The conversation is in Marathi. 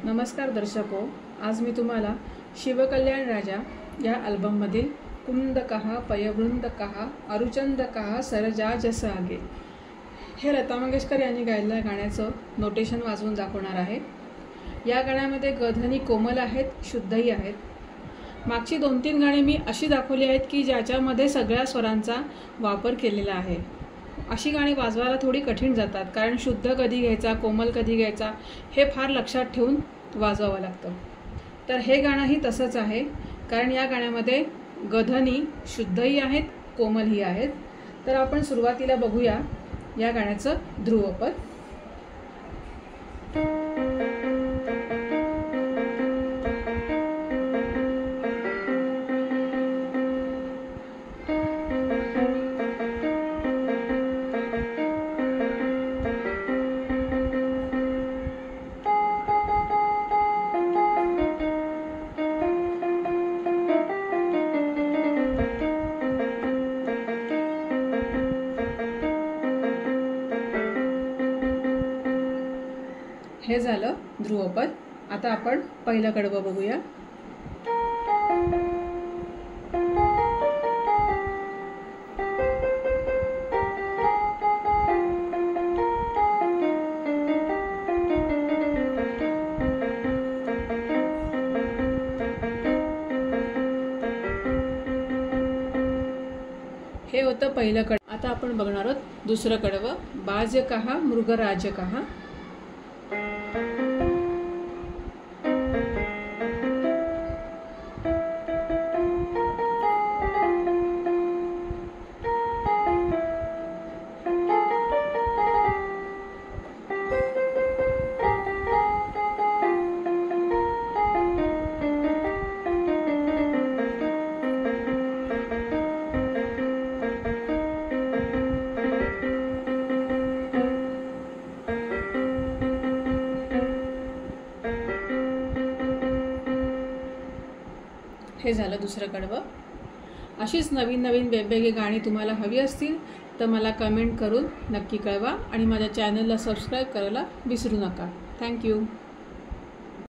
नमस्कार दर्शको, आज मी तुम्हाला शिवकल्याण राजा या अल्बममधील कुंद कहा पयवृंद कहा अरुचंद कहा सरजा जस आगे हे लता मंगेशकर यांनी गायलेल्या गाण्याचं नोटेशन वाजवून दाखवणार आहे। या गाण्यामध्ये गधनी कोमल आहेत, शुद्धही आहेत। मागची 2-3 गाणी मी अशी दाखवली आहेत की ज्याच्यामध्ये सगळ्या स्वरांचा वापर केलेला आहे। अशी गाणी वाजवायला थोडी कठीण जातात, कारण शुद्ध कधी घ्यायचा, कोमल कधी घ्यायचा हे फार लक्षात ठेवून वाजवावं लागतं। तर हे गाणंही तसंच आहे, कारण या गाण्यामध्ये गधनी शुद्धही आहेत, कोमलही आहेत। तर आपण सुरुवातीला बघूया या गाण्याचं ध्रुवपद। हे झालं ध्रुवपद। आता आपण पहिलं कडवं बघूया। हे होतं पहिलं कडवं। आता आपण बघणार आहोत दुसरं कडवं। बाज कहा मृगराज कहा। हे झालं दुसरं कडवं। अशीच नवीन वेगवेगळी गाणी तुम्हाला हवी असतील तर मला कमेंट करून नक्की कळवा आणि माझ्या चॅनलला सबस्क्राइब करायला विसरू नका। थँक्यू।